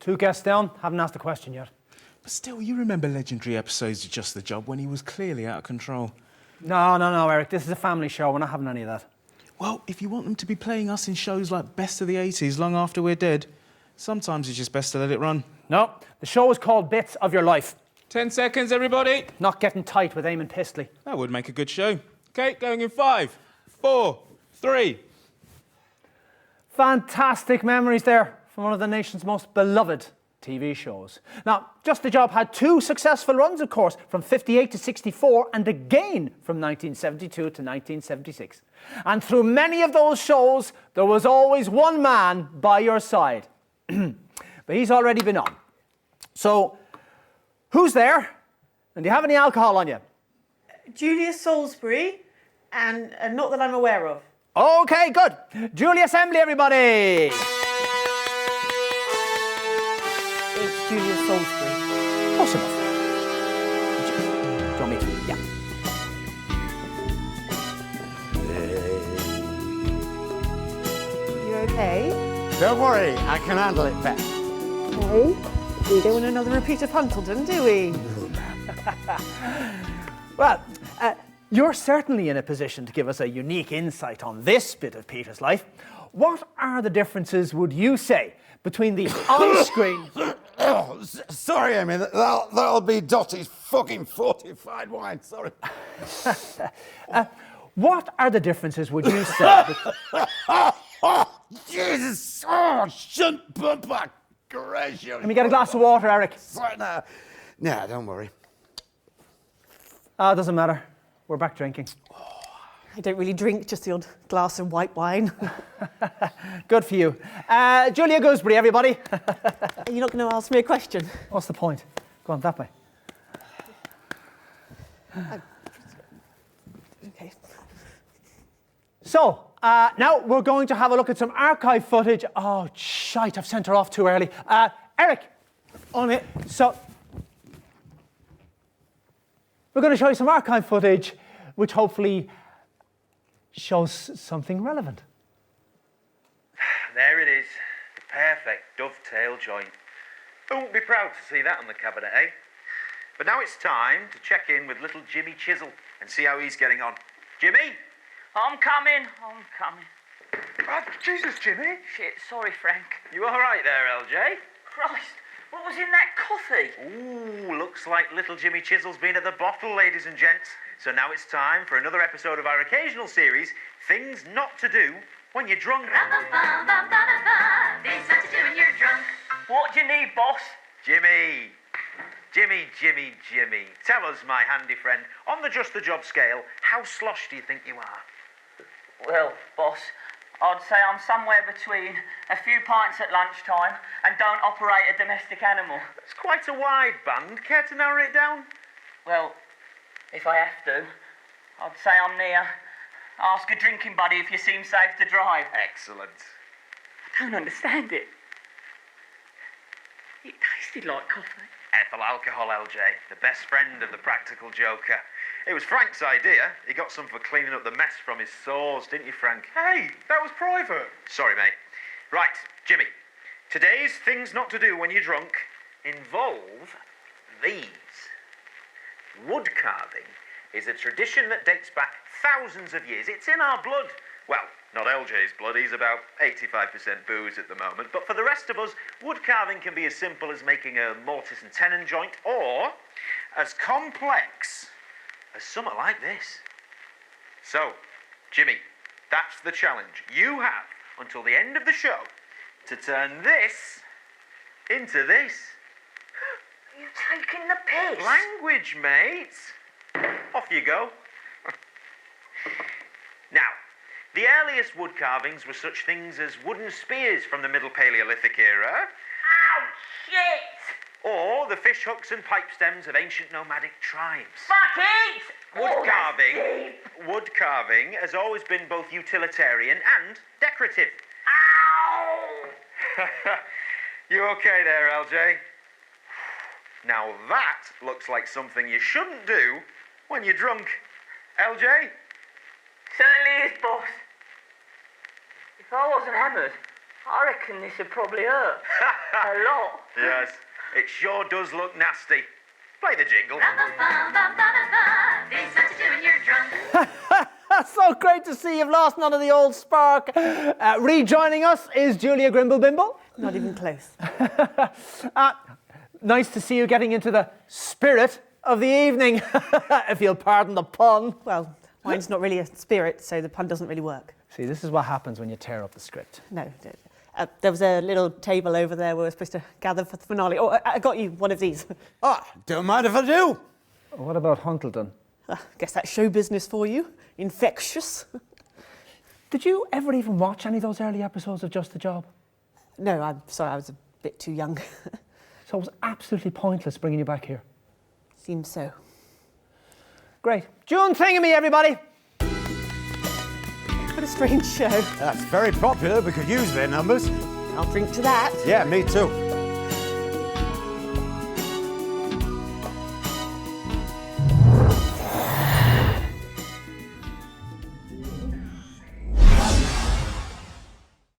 2 guests down, haven't asked a question yet. But still, you remember legendary episodes of Just the Job when he was clearly out of control. No, Eric, this is a family show. We're not having any of that. Well, if you want them to be playing us in shows like Best of the 80s long after we're dead, sometimes it's just best to let it run. No, the show is called Bits of Your Life. 10 seconds, everybody. Not getting tight with Eamon Pistley. That would make a good show. Okay, going in 5, 4, 3. Fantastic memories there from one of the nation's most beloved TV shows. Now, Just the Job had 2 successful runs, of course, from 58 to 64 and again from 1972 to 1976. And through many of those shows, there was always one man by your side. But he's already been on. So, who's there? And do you have any alcohol on you? Julia Salisbury, and not that I'm aware of. Okay, good. Julia Assembly, everybody! It's Julia Salisbury. Close enough. Do you want me to? Yeah. You okay? Don't worry, I can handle it, Pet. Okay. We don't want another repeat of Huntleton, do we? Well, you're certainly in a position to give us a unique insight on this bit of Peter's life. What are the differences, would you say, between the on-screen... Oh, sorry, Amy, that'll be Dottie's fucking fortified wine, sorry. What are the differences, would you say... Jesus! Oh, shouldn't put back. Gracious. Let me get a glass of water, Eric. Sorry, no, don't worry. Doesn't matter. We're back drinking. I don't really drink, just the odd glass of white wine. Good for you. Julia Gooseberry, everybody. You're not going to ask me a question? What's the point? Go on, that way. Okay. So, now we're going to have a look at some archive footage. Oh, shite, I've sent her off too early. Eric, on it. So, we're going to show you some archive footage, which hopefully shows something relevant. There it is, the perfect dovetail joint. Who won't be proud to see that on the cabinet, eh? But now it's time to check in with little Jimmy Chisel and see how he's getting on. Jimmy? I'm coming. Jesus, Jimmy. Shit, sorry, Frank. You all right there, LJ? Christ, what was in that coffee? Ooh, looks like little Jimmy Chisel's been at the bottle, ladies and gents. So now it's time for another episode of our occasional series, Things Not to Do When You're Drunk. Things not to do when you're drunk. What do you need, boss? Jimmy. Tell us, my handy friend, on the Just the Job scale, how slosh do you think you are? Well, boss, I'd say I'm somewhere between a few pints at lunchtime and don't operate a domestic animal. It's quite a wide band. Care to narrow it down? Well, if I have to, I'd say I'm near. Ask a drinking buddy if you seem safe to drive. Excellent. I don't understand it. It tasted like coffee. Ethyl alcohol, LJ, the best friend of the practical joker. It was Frank's idea. He got some for cleaning up the mess from his sores, didn't you, Frank? Hey, that was private. Sorry, mate. Right, Jimmy. Today's things not to do when you're drunk involve these. Wood carving is a tradition that dates back thousands of years. It's in our blood. Well, not LJ's blood, he's about 85% booze at the moment. But for the rest of us, wood carving can be as simple as making a mortise and tenon joint, or as complex as something like this. So, Jimmy, that's the challenge. You have until the end of the show to turn this into this. You're taking the piss. Language, mate. Off you go. Now, the earliest wood carvings were such things as wooden spears from the Middle Paleolithic era. Ow, shit! Or the fish hooks and pipe stems of ancient nomadic tribes. Fuck it! Wood carving has always been both utilitarian and decorative. Ow! You okay there, LJ? Now that looks like something you shouldn't do when you're drunk. LJ? Certainly is, boss. If I wasn't hammered, I reckon this would probably hurt. A lot. Yes, it sure does look nasty. Play the jingle. Things not to do when you're drunk. So great to see you've lost none of the old spark. Rejoining us is Julia Grimble-Bimble. Not even close. Nice to see you getting into the spirit of the evening, if you'll pardon the pun. Well, mine's not really a spirit, so the pun doesn't really work. See, this is what happens when you tear up the script. No. There was a little table over there where we're supposed to gather for the finale. Oh, I got you one of these. Ah, don't mind if I do. What about Huntleton? Guess that's show business for you. Infectious. Did you ever even watch any of those early episodes of Just the Job? No, I'm sorry, I was a bit too young. So it was absolutely pointless bringing you back here. Seems so. Great. June Thingamy, everybody. What a strange show. That's very popular. We could use their numbers. I'll drink to that. Yeah, me too.